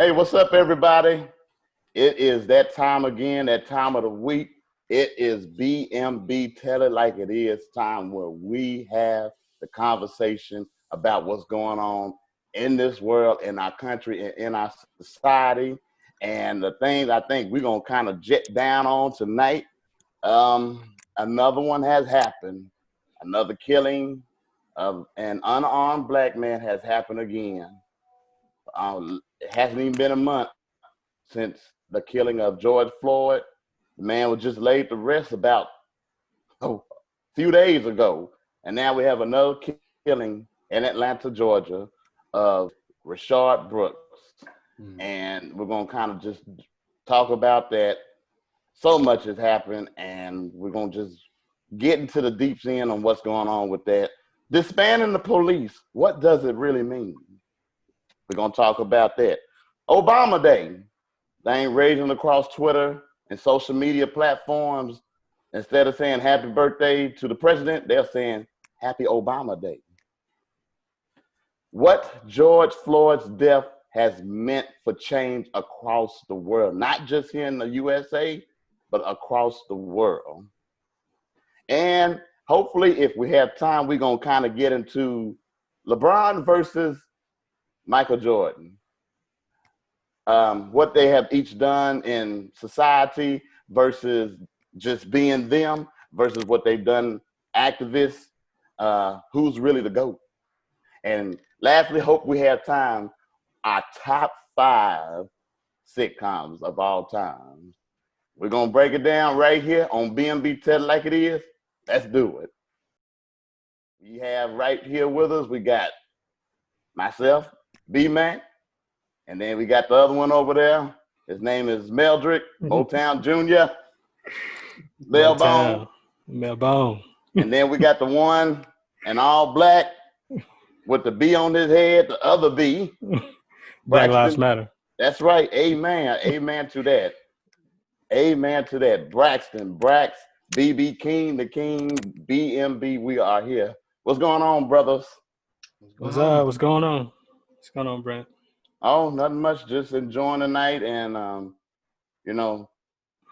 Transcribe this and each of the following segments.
Hey, what's up, everybody? It is that time again, that time of the week. It is B.M.B. Tell It Like It Is time where we have the conversation about what's going on in this world, in our country, and in our society. And the things I think we're going to kind of jet down on tonight. Another one has happened. Another killing of an unarmed black man has happened again. It hasn't even been a month since the killing of George Floyd. The man was just laid to rest about a few days ago. And now we have another killing in Atlanta, Georgia, of Rayshard Brooks. And we're going to kind of just talk about that. So much has happened, and we're going to just get into the deep end on what's going on with that. Disbanding the police, what does it really mean? We're going to talk about that. Obama Day. They ain't raging across Twitter and social media platforms. Instead of saying happy birthday to the president, they're saying happy Obama Day. What George Floyd's death has meant for change across the world, not just here in the USA, but across the world. And hopefully, if we have time, we're going to kind of get into LeBron versus Michael Jordan. What they have each done in society versus just being them versus what they've done activists, who's really the GOAT. And lastly, hope we have time, our top 5 sitcoms of all time. We're going to break it down right here on B.M.B. Tell It Like It Is. Let's do it. We have right here with us, we got myself, B-Mack, and then we got the other one over there. His name is Meldrick, Motown Jr., Mel-Bone. Mel-Bone. And then we got the one in all black with the B on his head, the other B. Black Lives Matter. That's right. Amen. Amen to that. Amen to that. Braxton, Brax, BB King, the King, B.M.B. We are here. What's going on, brothers? What's up? What's going on? What's going on, Brent? Oh, nothing much. Just enjoying the night. And, you know,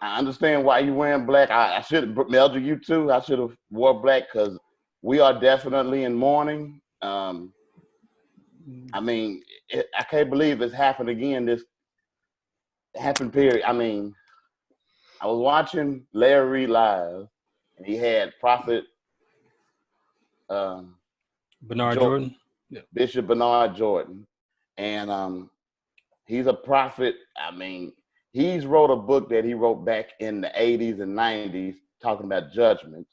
I understand why you're wearing black. I should have, Meldrick, you too. I should have wore black because we are definitely in mourning. I mean, I can't believe it's happened again. This happened period. I mean, I was watching Larry Reed live, and he had Prophet Bernard Jordan. Yeah. Bishop Bernard Jordan. And he's a prophet. I mean, he's wrote a book that he wrote back in the 80s and 90s talking about judgments.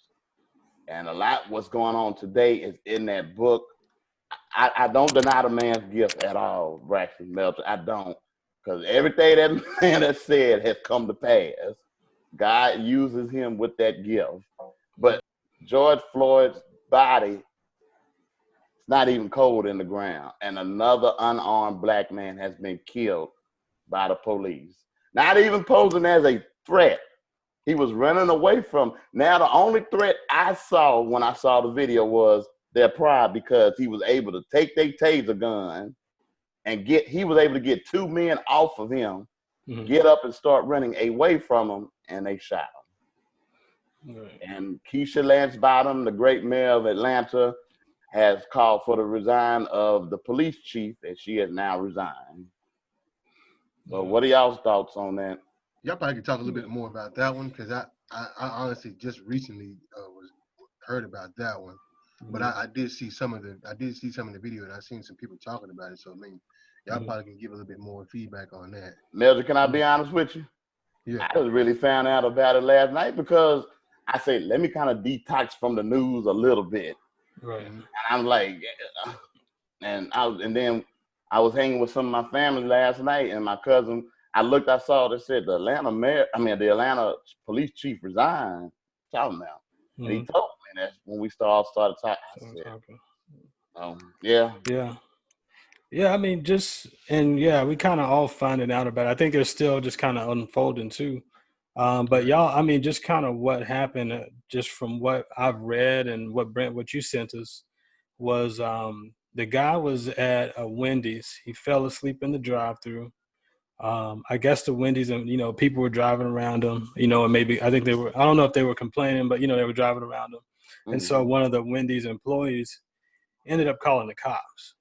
And a lot what's going on today is in that book. I don't deny the man's gift at all, Braxton Melton. I don't. Because everything that man has said has come to pass. God uses him with that gift. But George Floyd's body is not even cold in the ground. And another unarmed black man has been killed by the police. Not even posing as a threat. He was running away from. Now, the only threat I saw when I saw the video was their pride, because he was able to take their taser gun and he was able to get 2 men off of him, get up and start running away from him, and they shot him. Right. And Keisha Lance Bottom, the great mayor of Atlanta, has called for the resign of the police chief, and she has now resigned. So what are y'all's thoughts on that? Y'all probably can talk a little bit more about that one, because I honestly just recently heard about that one. But I did see some of the video, and I seen some people talking about it. So I mean, y'all probably can give a little bit more feedback on that. Meldrick, can I be honest with you? Yeah. I just really found out about it last night because I said, let me kind of detox from the news a little bit. Right. And I'm like, and then I was hanging with some of my family last night, and my cousin, I saw that said the Atlanta police chief resigned. Talking about. And he told me that when we all started talking. Yeah. I mean, we kind of all finding out about it. I think it's still just kind of unfolding too. But y'all, I mean, just kind of what happened, just from what I've read and what you sent us, was the guy was at a Wendy's. He fell asleep in the drive-thru. I guess the Wendy's and, people were driving around them, and maybe, I think I don't know if they were complaining, but, they were driving around them. And so one of the Wendy's employees ended up calling the cops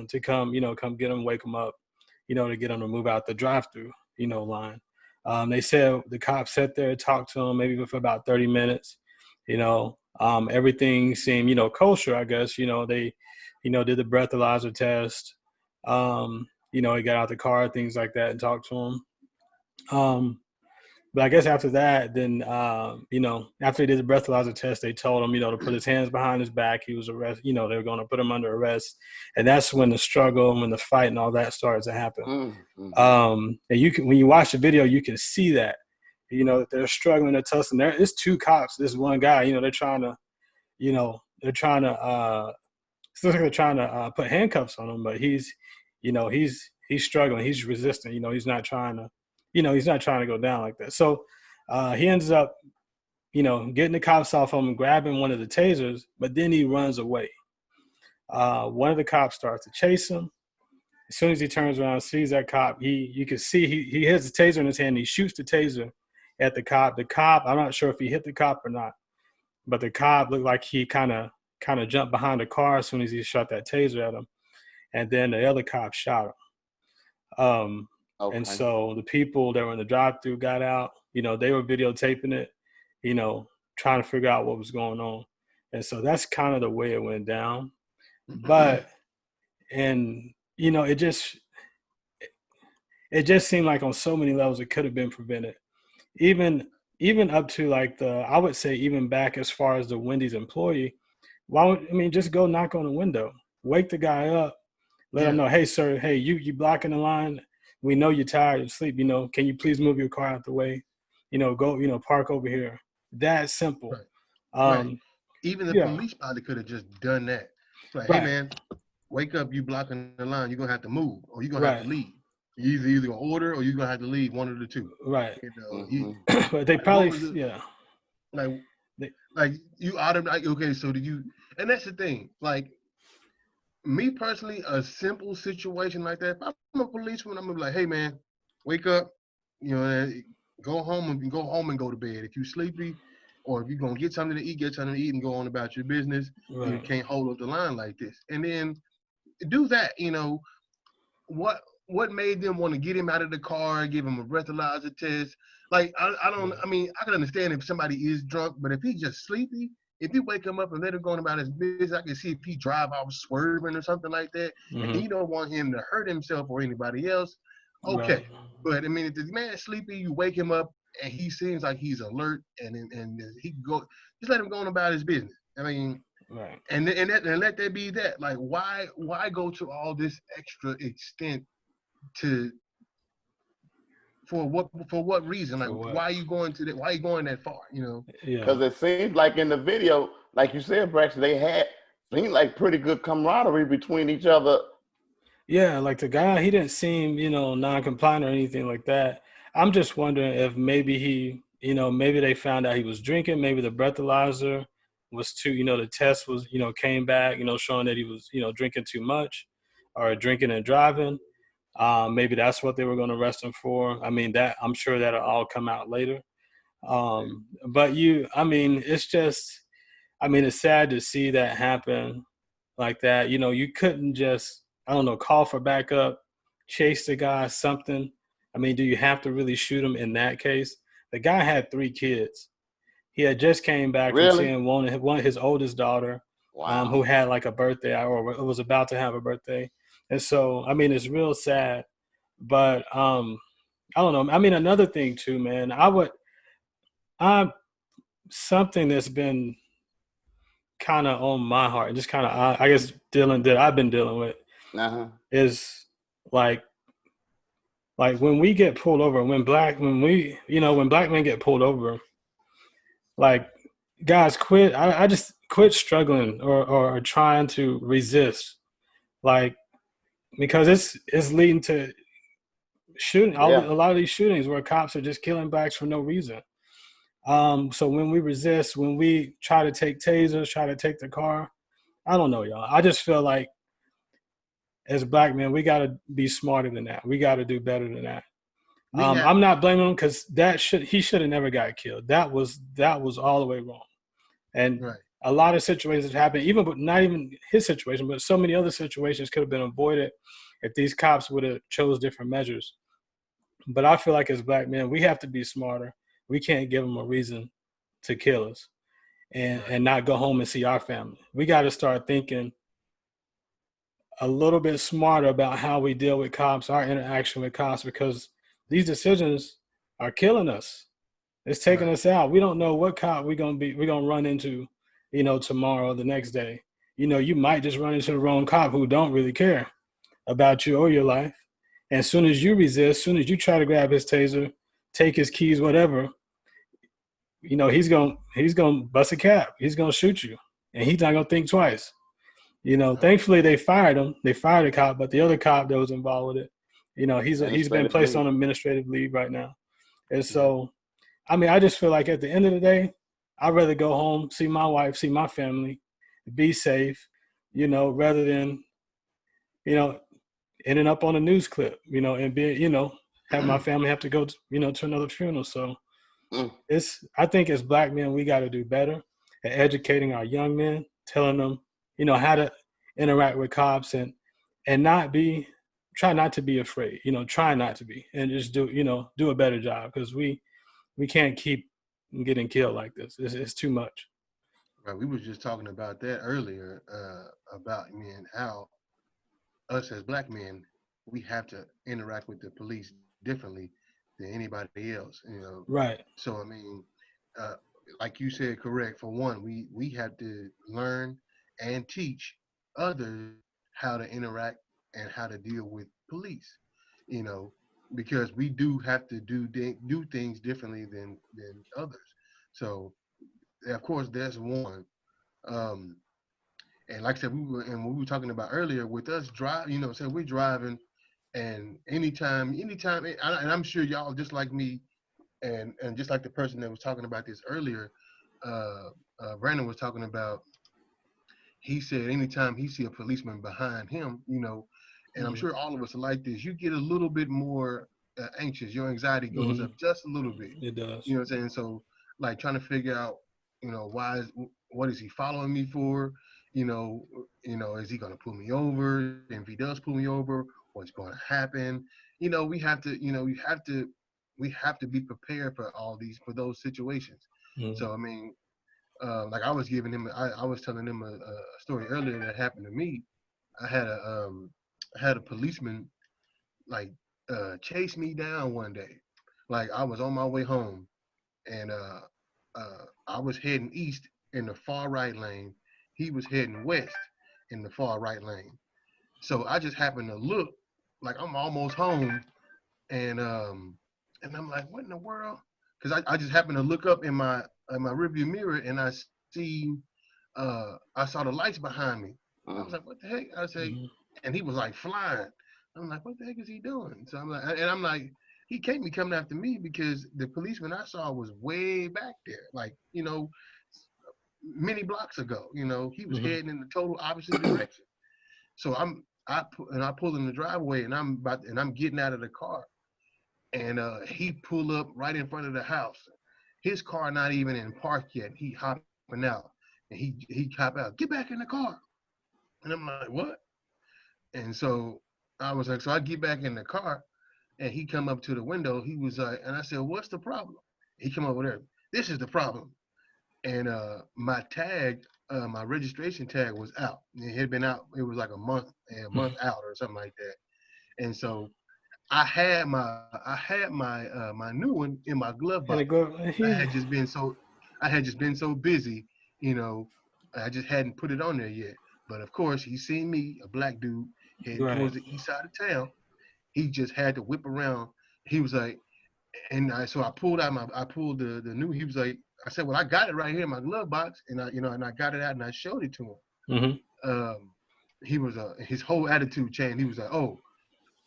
to come, come get them, wake them up, to get them to move out the drive-through, line. They said the cops sat there, talked to them maybe for about 30 minutes, everything seemed, kosher, I guess, they, did the breathalyzer test. He got out the car, things like that, and talked to him. But I guess after that, then, after he did the breathalyzer test, they told him, to put his hands behind his back. He was arrested. They were going to put him under arrest. And that's when the struggle and when the fight and all that started to happen. And when you watch the video, you can see that, they're struggling, they're tussling. It's two cops, this one guy, they're trying to, it's like they're trying to put handcuffs on him, but he's struggling. He's resistant. He's not trying to go down like that. So he ends up, getting the cops off him and grabbing one of the tasers, but then he runs away. One of the cops starts to chase him. As soon as he turns around and sees that cop, you can see he has the taser in his hand. He shoots the taser at the cop. The cop, I'm not sure if he hit the cop or not, but the cop looked like he kind of jumped behind the car as soon as he shot that taser at him. And then the other cop shot him. Okay. And so the people that were in the drive-thru got out, they were videotaping it, trying to figure out what was going on. And so that's kind of the way it went down. But, and, it just seemed like on so many levels it could have been prevented. Even up to like I would say even back as far as the Wendy's employee, just go knock on the window, wake the guy up, let him know, hey, sir, hey, you blocking the line. We know you're tired of sleep. Can you please move your car out the way? Go, park over here. That simple. Right. Right. Even the police probably could have just done that. Like, hey, man, wake up, you blocking the line. You're going to have to move or you're going to have to leave. You're either going to order or you're going to have to leave, one of the two. Right. But they probably, Like you automatically, okay, so did you, and that's the thing, like, me personally, a simple situation like that, if I'm a policeman, I'm gonna be like, hey man, wake up, go home and go to bed. If you're sleepy or if you're gonna get something to eat and go on about your business. Right. You can't hold up the line like this. And then do that, what made them want to get him out of the car, give him a breathalyzer test? Like, I can understand if somebody is drunk, but if he's just sleepy, if you wake him up and let him go on about his business, I can see if he drive off swerving or something like that, and you don't want him to hurt himself or anybody else, okay. Right. But, if the man's sleepy, you wake him up, and he seems like he's alert, and he can go, just let him go on about his business. Right. And let that be that. Like, why go to all this extra extent for what reason? Like, why are you going to that? Why are you going that far? Because it seems like in the video, like you said, Braxton, they seemed like pretty good camaraderie between each other. Yeah, like the guy, he didn't seem, non-compliant or anything like that. I'm just wondering if maybe maybe they found out he was drinking. Maybe the breathalyzer was too, the test was, came back, showing that he was, drinking too much or drinking and driving. Maybe that's what they were going to arrest him for. That I'm sure that'll all come out later. But it's just, it's sad to see that happen like that. You couldn't just, call for backup, chase the guy, something. Do you have to really shoot him in that case? The guy had 3 kids. He had just came back from seeing one his oldest daughter, who had like a birthday or was about to have a birthday. And so, it's real sad, but I don't know. Another thing too, man, something that's been kind of on my heart, and just kind of, I guess, I've been dealing with is like when we get pulled over, when black men get pulled over, like, guys, quit. I just quit struggling or trying to resist, like, because it's leading to shooting. A lot of these shootings where cops are just killing blacks for no reason. So when we resist, when we try to take tasers, try to take the car, I don't know, y'all. I just feel like as black men, we got to be smarter than that. We got to do better than that. I'm not blaming him because he should have never got killed. That was all the way wrong. And right. a lot of situations happen, even but not even his situation, but so many other situations could have been avoided if these cops would have chose different measures. But I feel like as black men, we have to be smarter. We can't give them a reason to kill us and not go home and see our family. We got to start thinking a little bit smarter about how we deal with cops, our interaction with cops, because these decisions are killing us. It's taking us out. We don't know what cop we're gonna run into, tomorrow or the next day. You might just run into the wrong cop who don't really care about you or your life. And as soon as you resist, as soon as you try to grab his taser, take his keys, whatever, he's gonna bust a cap. He's gonna shoot you, and he's not gonna think twice. Thankfully they fired him. They fired a cop, but the other cop that was involved with it, he's been placed on administrative leave right now. And so, I mean, I just feel like at the end of the day, I'd rather go home, see my wife, see my family, be safe, rather than, ending up on a news clip, and be, have my family have to go, to another funeral. So I think as black men, we got to do better at educating our young men, telling them, how to interact with cops and try not to be afraid, try not to be, and just do a better job, because we can't keep getting killed like this. It's too much. Right. We was just talking about that earlier, about how us as black men, we have to interact with the police differently than anybody else. Right. So I mean, like you said, correct. For one, we have to learn and teach others how to interact and how to deal with police. Because we do have to do things differently than others. So of course, there's one. Um, and like I said, we were talking about earlier with us drive. So we're driving, and anytime, and I'm sure y'all just like me, and just like the person that was talking about this earlier, Brandon was talking about. He said anytime he see a policeman behind him, and I'm sure all of us are like this. You get a little bit more anxious. Your anxiety goes up just a little bit. It does. You know what I'm saying? So like trying to figure out, what is he following me for? Is he gonna pull me over? And if he does pull me over, what's going to happen? We have to be prepared for those situations. So I mean, like I was telling him a story earlier that happened to me. I had a policeman like chase me down one day. Like I was on my way home, and I was heading east in the far right lane. He was heading west in the far right lane. So I just happened to look, like I'm almost home, and I'm like, what in the world? Because I just happened to look up in my rearview mirror, and I saw the lights behind me. I was like, what the heck? I say, and he was like flying. I'm like, what the heck is he doing? So I'm like, he can't be coming after me, because the policeman I saw was way back there, like, many blocks ago. He was heading in the total opposite direction. So I pull in the driveway, and I'm getting out of the car, and he pull up right in front of the house. His car not even in park yet. He hopping out, and he hop out. Get back in the car. And I'm like, what? And so I was like, so I get back in the car, and he come up to the window. He was like, and I said, what's the problem? He come over there. This is the problem. And my registration tag was out. It had been out. It was like a month out or something like that. And so I had my new one in my glove box. I had just been so busy, I just hadn't put it on there yet. But of course, he seen me, a black dude, heading towards the east side of town. He just had to whip around. He was like, so I pulled the new. He was like, I said, well, I got it right here in my glove box, and I got it out and I showed it to him. He was his whole attitude changed. He was like, oh,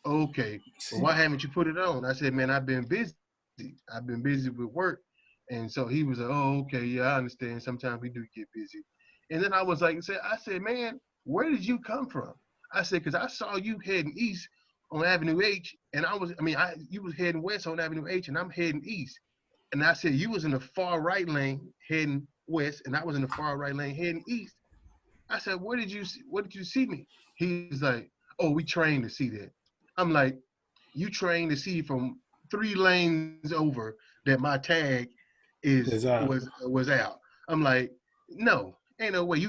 okay, well, why haven't you put it on? I said, man, I've been busy. I've been busy with work. And so he was like, oh, okay, yeah, I understand. Sometimes we do get busy. And then I was like, I said, man, where did you come from? I said, because I saw you heading east on Avenue H, and you was heading west on Avenue H, and I'm heading east. And I said, you was in the far right lane heading west, and I was in the far right lane heading east. I said, where did you see me? He's like, oh, we trained to see that. I'm like, you trained to see from 3 lanes over that my tag was out. I'm like, no, ain't no way.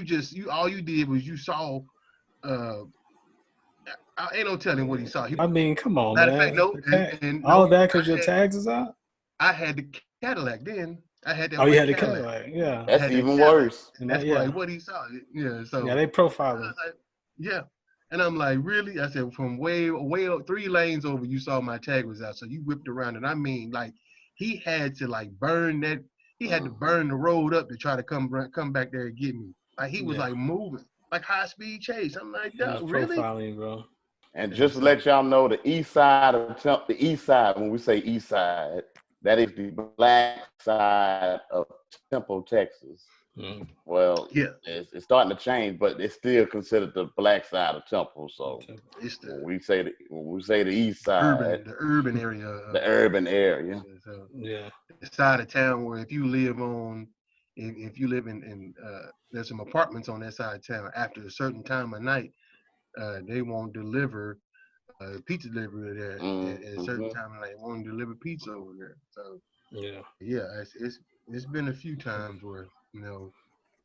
All you did was you saw. Ain't no telling what he saw. I mean, come on, Matter of fact, man. no, and All no, that because your tags is out? I had the Cadillac then. I had that Oh, you white had the Cadillac. Cadillac. Yeah. I That's had that even Cadillac. worse. And that's probably what he saw. Yeah. So yeah, they I profiling. was like, yeah. And I'm like, really? I said, from way up 3 lanes over, you saw my tag was out. So you whipped around. And I mean, like, he had to like burn that. He had to burn the road up to try to come back there and get me. Like, he was like moving, like high speed chase. I'm like, really? Profiling, bro. And just to let y'all know, the east side of the east side, when we say east side, that is the black side of Temple, Texas. Mm. Well, yeah, it's starting to change, but it's still considered the black side of Temple. So it's when we say the east side, the urban area, the urban area. So yeah, the side of town where if you live in there's some apartments on that side of town. After a certain time of night, they won't deliver pizza delivery there at a certain time of night. They won't deliver pizza over there. So yeah, it's been a few times where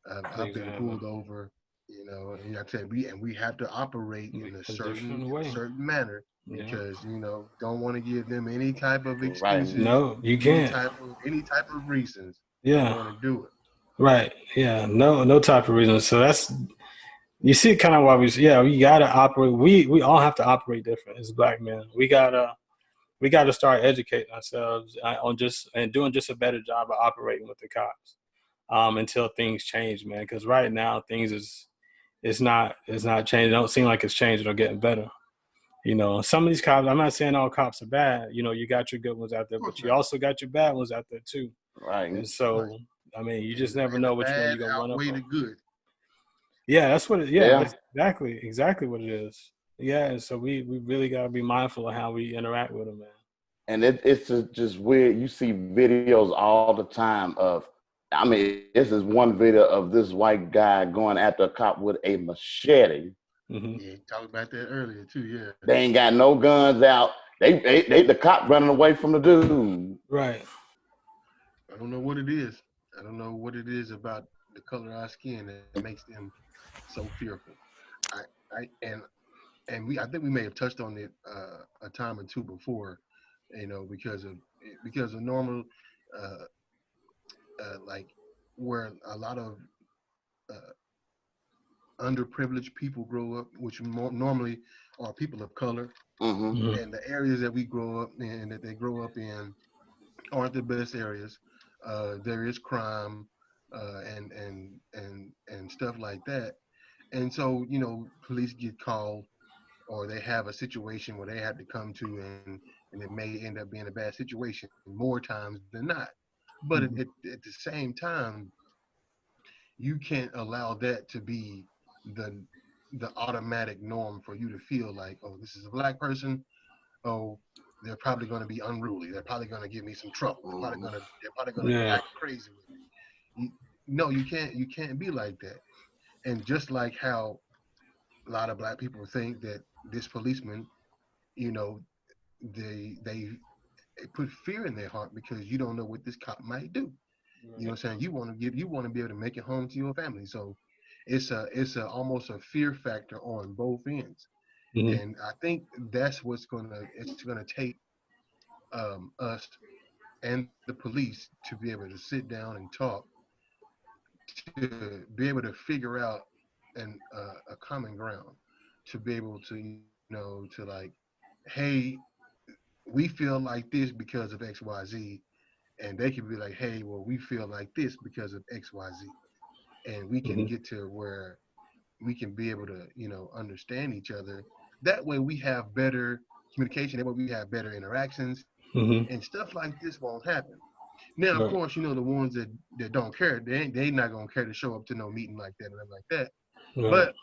I've been pulled over, and like I said, we have to operate in a certain manner because don't want to give them any type of excuses. No, you can't. Any type of reasons. Yeah, Don't want to do it. right. Yeah, no type of reason. So that's, you see kind of why we gotta operate. We all have to operate different as black men. We gotta start educating ourselves on doing just a better job of operating with the cops until things change, man. Because right now things it's not changing. It don't seem like it's changing or getting better. Some of these cops, I'm not saying all cops are bad. You got your good ones out there, but you also got your bad ones out there too. Right. And so, I mean, you just never know which one you're gonna run up on. The good. Yeah, that's what it. Yeah, that's exactly what it is. Yeah, and so we really gotta be mindful of how we interact with them, man. And it's just weird. You see videos all the time of, I mean, this is one video of this white guy going after a cop with a machete. Mm-hmm. Yeah, talked about that earlier too. Yeah, they ain't got no guns out. They the cop running away from the dude. Right. I don't know what it is. I don't know what it is about the color of our skin that makes them so fearful. I think we may have touched on it a time or two before, because of normal, like where a lot of underprivileged people grow up, which normally are people of color, and the areas that we grow up in, that they grow up in, aren't the best areas. There is crime and stuff like that, and so police get called, or they have a situation where they have to come to, and it may end up being a bad situation more times than not. But at the same time, you can't allow that to be the automatic norm for you to feel like, oh, this is a black person. Oh, they're probably going to be unruly. They're probably going to give me some trouble. They're probably going to act crazy with me. No, you can't be like that. And just like how a lot of black people think that this policeman, they put fear in their heart because you don't know what this cop might do. You know what I'm saying? You want to be able to make it home to your family. So it's almost a fear factor on both ends. And I think that's it's gonna take us and the police to be able to sit down and talk, to be able to figure out a common ground, to be able to to like, hey, we feel like this because of XYZ, and they can be like, hey, well, we feel like this because of XYZ, and we can get to where we can be able to understand each other. That way we have better communication. That way we have better interactions, and stuff like this won't happen. Now, of course, the ones that don't care, they not gonna care to show up to no meeting like that or nothing like that. But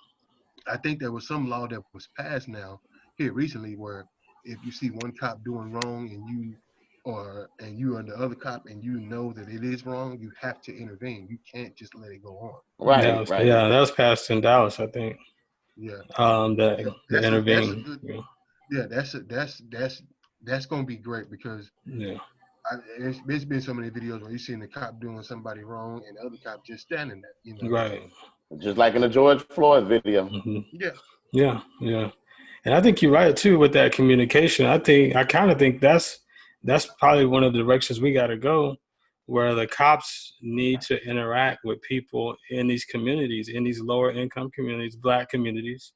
I think there was some law that was passed now here recently where if you see one cop doing wrong and you are the other cop and you know that it is wrong, you have to intervene. You can't just let it go on. Right, right. Yeah, that was passed in Dallas, I think. Yeah. The That's a intervene. good. Yeah. Yeah, that's gonna be great because Yeah. there's been so many videos where you seen the cop doing somebody wrong and the other cop just standing there, you know. Right. Just like in the George Floyd video. Mm-hmm. Yeah. Yeah. And I think you're right too with that communication. I kind of think that's probably one of the directions we got to go, where the cops need to interact with people in these communities, in these lower income communities, Black communities,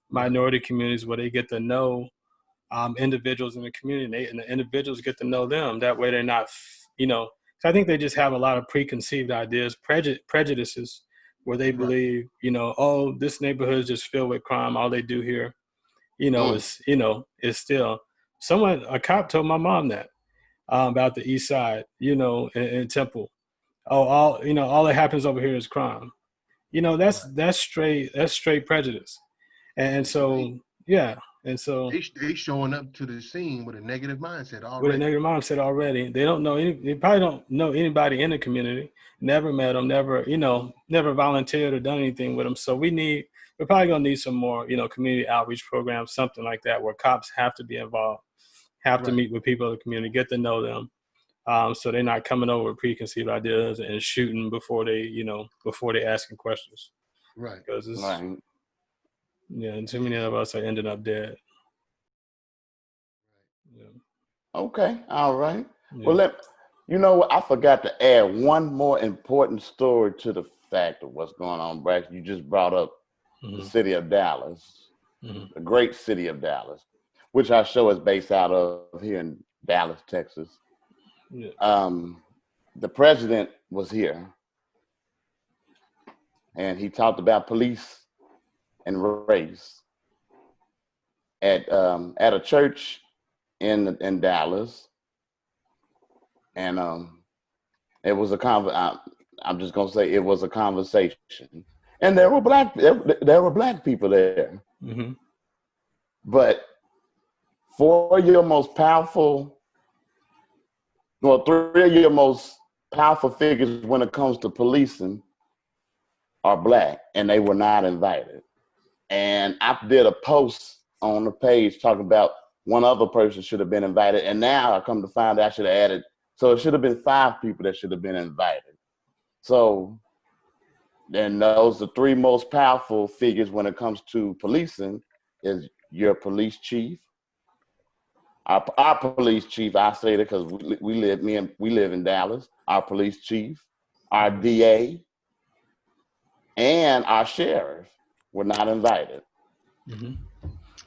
minority communities, where they get to know individuals in the community, and the individuals get to know them. That way, they're not, So I think they just have a lot of preconceived ideas, prejudices, where they Right. believe, oh, this neighborhood is just filled with crime. All they do here is still a cop told my mom that about the East Side, in Temple. Oh, all that happens over here is crime. That's straight prejudice. And so, yeah. And so They showing up to the scene with a negative mindset with a already. negative mindset already, they probably don't know anybody in the community, never met them, never volunteered or done anything with them. So we're probably going to need some more, community outreach programs, something like that, where cops have to be involved, have to Right. meet with people in the community, get to know them. So they're not coming over with preconceived ideas and shooting before they asking questions. Right. Because Right. and too many of us are ending up dead. Yeah. Okay. All right. Yeah. Well, I forgot to add one more important story to the fact of what's going on, Braxton. You just brought up the city of Dallas, the great city of Dallas, which our show is based out of here in Dallas, Texas. Yeah. The president was here, and he talked about police and race at a church in Dallas, and it was I'm just gonna say it was a conversation, and there were black people there. Mm-hmm. But three of your most powerful figures when it comes to policing are black, and they were not invited. And I did a post on the page talking about one other person should have been invited, and now I come to find out I should have added. So it should have been 5 people that should have been invited. So then those the 3 most powerful figures when it comes to policing is your police chief, our police chief. I say that because we live in Dallas. Our police chief, our DA, and our sheriff were not invited. Mm-hmm.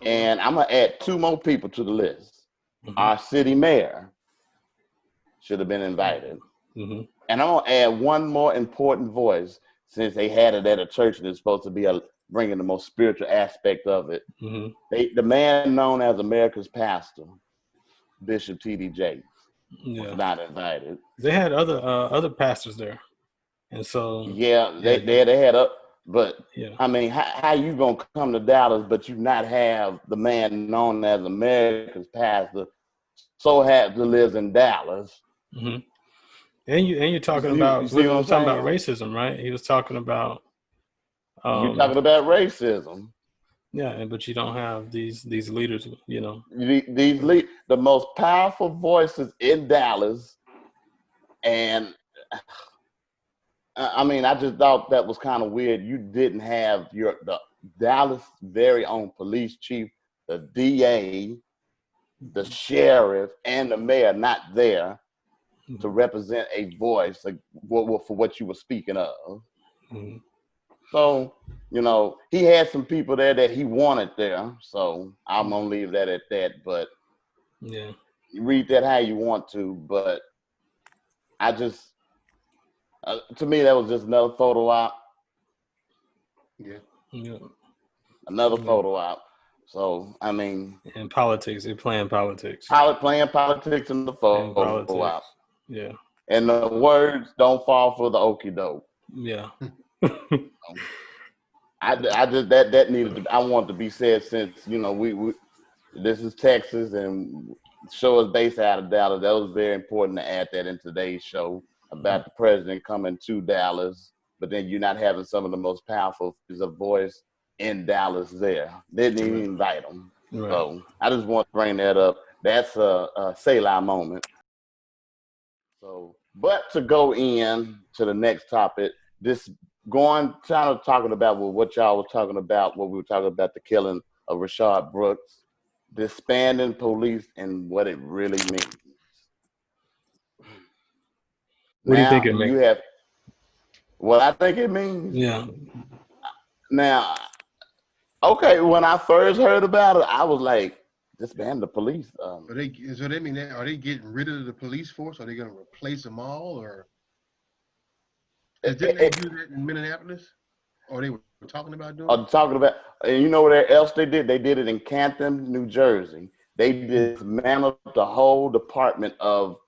And I'm gonna add 2 more people to the list. Mm-hmm. Our city mayor should have been invited. Mm-hmm. And I'm gonna add one more important voice, since they had it at a church and it's supposed to be bringing the most spiritual aspect of it. Mm-hmm. The man known as America's pastor, Bishop T.D. Jakes, was not invited. They had other pastors there, and so they had up. But yeah. I mean, how you gonna come to Dallas but you not have the man known as America's pastor, so had to live in Dallas? Mm-hmm. And you're talking you about see what I'm talking saying? about racism, right? He was talking about you're talking about racism. Yeah, but you don't have these leaders, the most powerful voices in Dallas, and I mean, I just thought that was kind of weird. You didn't have the Dallas' very own police chief, the DA, the sheriff, and the mayor not there to represent a voice for what you were speaking of. Mm-hmm. So, he had some people there that he wanted there. So I'm gonna leave that at that. But yeah, you read that how you want to. But I just, to me, that was just another photo op. Yeah. Another photo op. So I mean, in politics, they're playing politics. Playing politics in the photo op. Yeah. And the words don't fall for the okie doke. Yeah. I just that needed to. I want to be said since we This is Texas, and the show is based out of Dallas. That was very important to add that in today's show about the president coming to Dallas, but then you're not having some of the most powerful figures of voice in Dallas there. Didn't even invite them. Right. So I just want to bring that up. That's a Selah moment. So, but to go in to the next topic, this going kind of talking about what y'all were talking about, what we were talking about, the killing of Rayshard Brooks, disbanding police and what it really means. What do you think Now it means? you have what I think it means. Yeah. Now, okay, when I first heard about it, I was like, disband the police. So they mean are they getting rid of the police force? Are they going to replace them all, or didn't they do that in Minneapolis? Or they were talking about doing it? Talking about, and you know what else they did? They did it in Canton, New Jersey. They dismantled the whole department of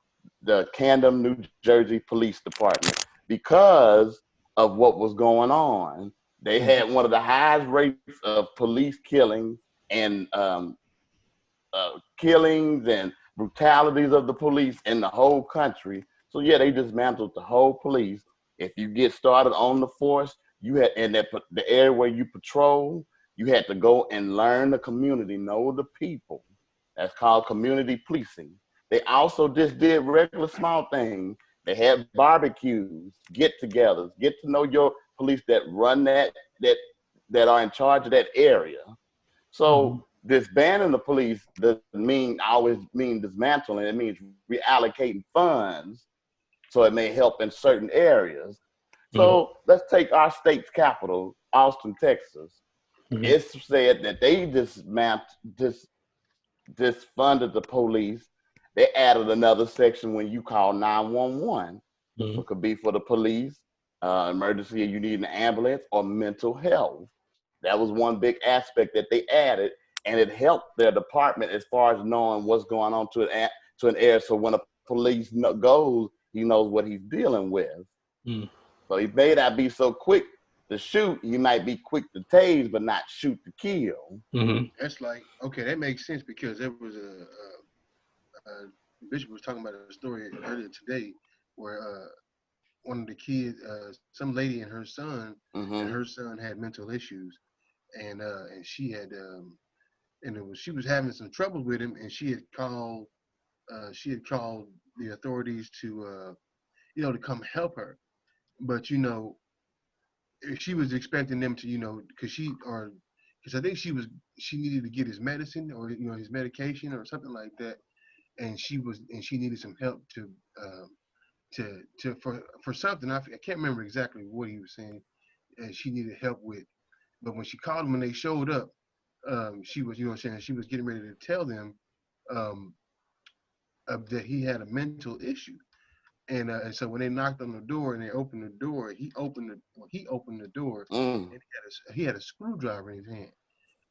the Camden, New Jersey Police Department because of what was going on. They had one of the highest rates of police killings and killings and brutalities of the police in the whole country. So yeah, they dismantled the whole police. If you get started on the force, you had in that the area where you patrol, you had to go and learn the community, know the people. That's called community policing. They also just did regular small things. They had barbecues, get-togethers, get to know your police that run that are in charge of that area. So disbanding the police doesn't always mean dismantling. It means reallocating funds so it may help in certain areas. So let's take our state's capital, Austin, Texas. It's said that they disfunded the police. They added another section when you call 911. It could be for the police, emergency, you need an ambulance, or mental health. That was one big aspect that they added, and it helped their department as far as knowing what's going on to an area. So when a police goes, he knows what he's dealing with. So he may not be so quick to shoot. He might be quick to tase, but not shoot to kill. That's like, okay, that makes sense because there was a Bishop was talking about a story earlier today where one of the kids, some lady and her son had mental issues, and she had she was having some trouble with him, and she had called the authorities to to come help her, but she was expecting them to because I think she needed to get his medicine or his medication or something like that, and she needed some help for something. I can't remember exactly what he was saying, and she needed help with. But when she called them when they showed up, she was she was getting ready to tell them that he had a mental issue. And so when they knocked on the door and they opened the door, he opened the door, and he had a screwdriver in his hand.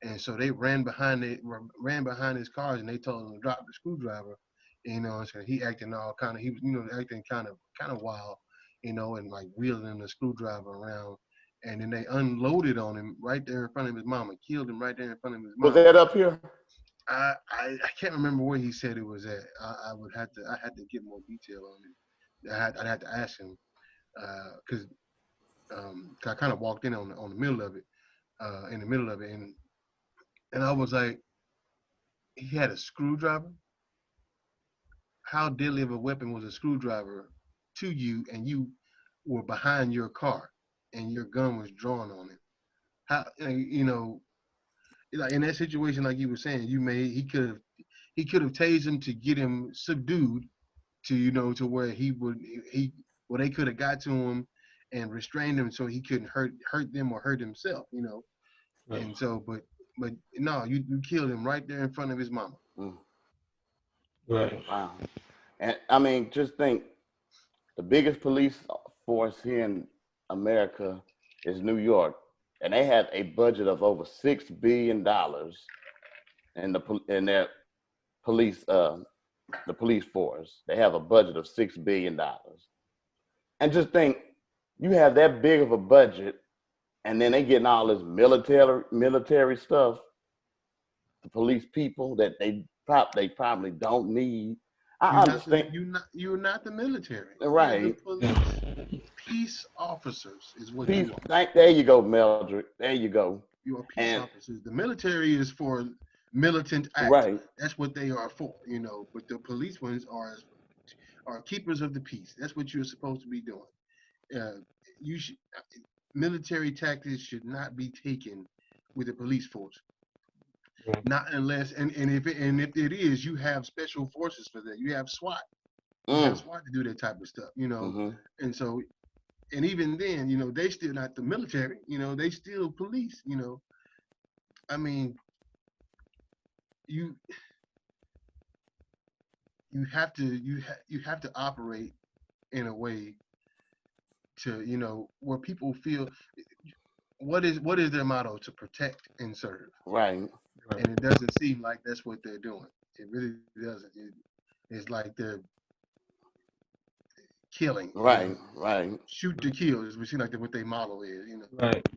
And so they ran behind his cars, and they told him to drop the screwdriver. So he acting all kind of, he was acting kind of wild, and like wheeling the screwdriver around. And then they unloaded on him right there in front of his mama, killed him right there in front of his mama. Was that up here? I can't remember where he said it was at. I had to get more detail on it. I'd have to ask him because I kind of walked in on the middle of it, and I was like, he had a screwdriver. How deadly of a weapon was a screwdriver to you, and you were behind your car, and your gun was drawn on it? How like in that situation, like you were saying, he could have tased him to get him subdued, to where they could have got to him and restrained him so he couldn't hurt them or hurt himself, Right. And so, but no, you killed him right there in front of his mama. Right. Wow. And I mean, just think, the biggest police force here in America is New York, and they have a budget of over $6 billion in their police the police force. They have a budget of $6 billion. And just think, you have that big of a budget, and then they getting all this military stuff. police people that they probably don't need. I understand. You're not the military. You're the Right. police. Peace officers is what Peace. you are. There you go, Meldrick. There you go. You are peace And officers. The military is for militant acts. right, That's what they are for, But the police ones are keepers of the peace. That's what you're supposed to be doing. Uh, you should military tactics should not be taken with the police force. Not unless and if it is, you have special forces for that. You have SWAT. You have SWAT to do that type of stuff, mm-hmm. And so, and even then, they still not the military. They still police. I mean, you have to operate in a way to where people feel what is their motto? To protect and serve. Right. And it doesn't seem like that's what they're doing. It really doesn't. It's like they're killing. Right. Right. Shoot to kill. It seems like what their motto is. Right.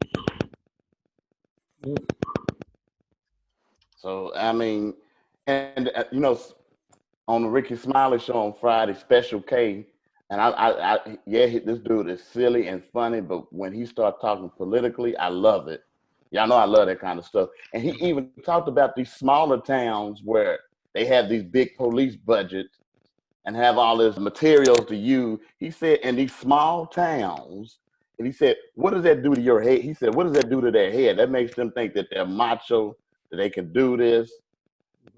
So I mean, and on the Ricky Smiley show on Friday, Special K, and this dude is silly and funny, but when he starts talking politically, I love it. Y'all know I love that kind of stuff. And he even talked about these smaller towns where they have these big police budgets and have all this materials to use. He said, in these small towns, and he said, what does that do to your head? He said, what does that do to their head? That makes them think that they're macho, that they can do this.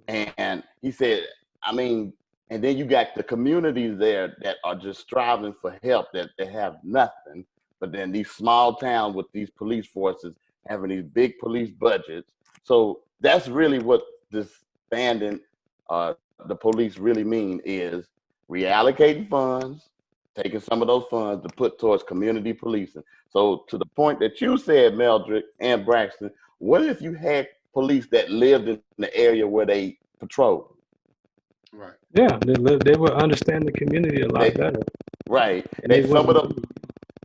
And he said, I mean, and then you got the communities there that are just striving for help, that they have nothing. But then these small towns with these police forces having these big police budgets. So that's really what disbanding the police really mean, is reallocating funds, taking some of those funds to put towards community policing. So to the point that you said, Meldrick and Braxton, what if you had police that lived in the area where they patrol? Right. Yeah, they would understand the community a lot better. Right. And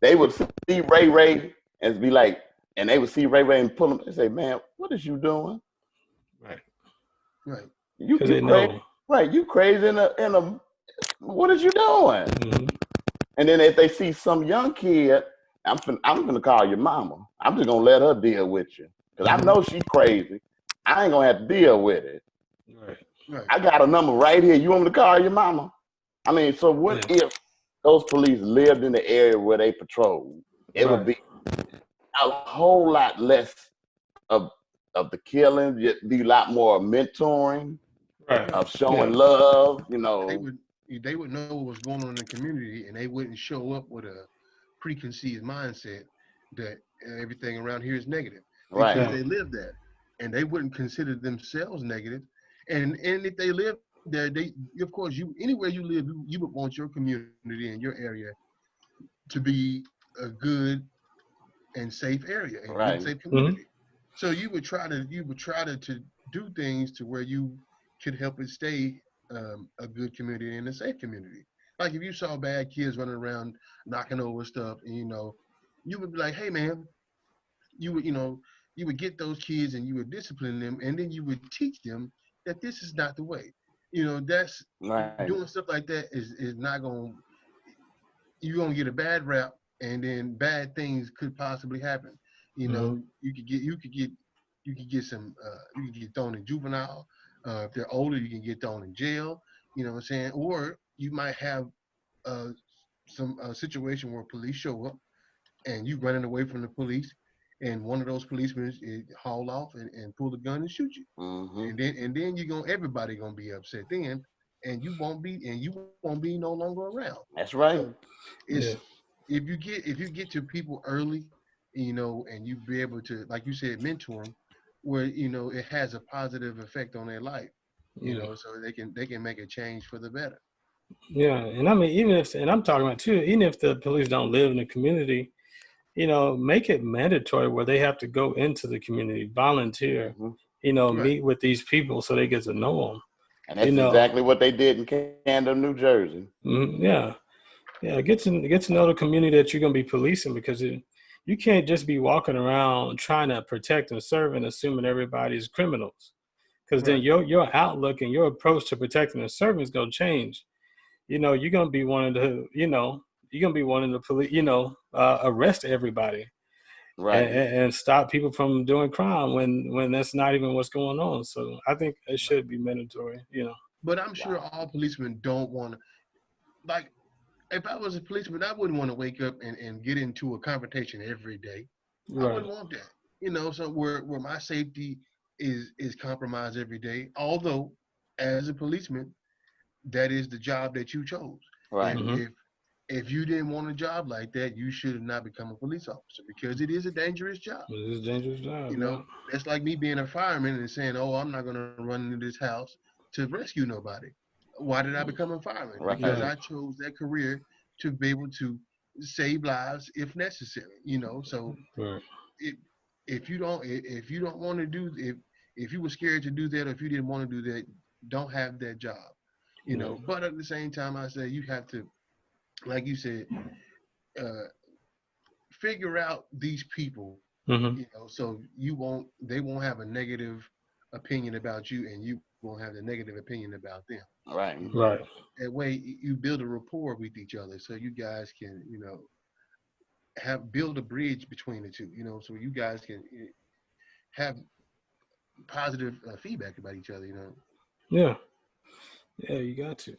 they would see Ray and be like, and they would see Ray and pull him and say, man, what is you doing? Right. Right. You they crazy. Know. Right. You crazy in a what is you doing? Mm-hmm. And then if they see some young kid, I'm gonna call your mama. I'm just gonna let her deal with you. Because I know she crazy. I ain't gonna have to deal with it. Right. I got a number right here. You want me to call your mama? I mean, so what if those police lived in the area where they patrol? It would be a whole lot less of the killing. It'd be a lot more mentoring, of showing love. They would know what was going on in the community, and they wouldn't show up with a preconceived mindset that everything around here is negative. Because they live there, and they wouldn't consider themselves negative. And if they live there, of course, anywhere you live, you would want your community and your area to be a good and safe area, and good, safe community. Mm-hmm. So you would try to do things to where you could help it stay a good community and a safe community. Like if you saw bad kids running around knocking over stuff, and you would be like, hey man, you would get those kids and you would discipline them, and then you would teach them that this is not the way. That's doing stuff like that is not you're gonna get a bad rap, and then bad things could possibly happen. You could get thrown in juvenile. If they're older, you can get thrown in jail. You know what I'm saying? Or you might have some situation where police show up and you running away from the police, and one of those policemen haul off and pull the gun and shoot you. Mm-hmm. And then everybody gonna be upset then, and you won't be no longer around. That's right. So if you get to people early, and you be able to, like you said, mentor them, where it has a positive effect on their life, so they can make a change for the better. Yeah, and I mean, and I'm talking about too, even if the police don't live in the community, make it mandatory where they have to go into the community, volunteer, meet with these people so they get to know them. And that's exactly what they did in Camden, New Jersey. Mm-hmm, yeah, get to know the community that you're gonna be policing, because you can't just be walking around trying to protect and serve and assuming everybody's criminals. because then Right. your outlook and your approach to protecting the servant is gonna change. You're gonna be wanting to, you're gonna be wanting to police, arrest everybody Right. and stop people from doing crime when that's not even what's going on. So I think it Right. should be mandatory. But I'm sure Wow. all policemen don't want to, like, if I was a policeman, I wouldn't want to wake up and get into a confrontation every day. I Right. wouldn't want that. So where my safety is compromised every day. Although, as a policeman, that is the job that you chose. Right. If Hmm. if if you didn't want a job like that, you should have not become a police officer because it is a dangerous job. It's a dangerous job. You Yeah. know, that's like me being a fireman and saying, "Oh, I'm not going to run into this house to rescue nobody." Why did I become a fireman? Because Right. Right. I chose that career to be able to save lives if necessary. So Right. if if you don't want to do if you were scared to do that or if you didn't want to do that, don't have that job. Right. But at the same time, I say you have to, like you said, uh, figure out these people, Hmm. so they won't have a negative opinion about you and you won't have the negative opinion about them. Right. Right. That way you build a rapport with each other so you guys can, have build a bridge between the two, so you guys can have positive feedback about each other. Yeah. Yeah. You got to.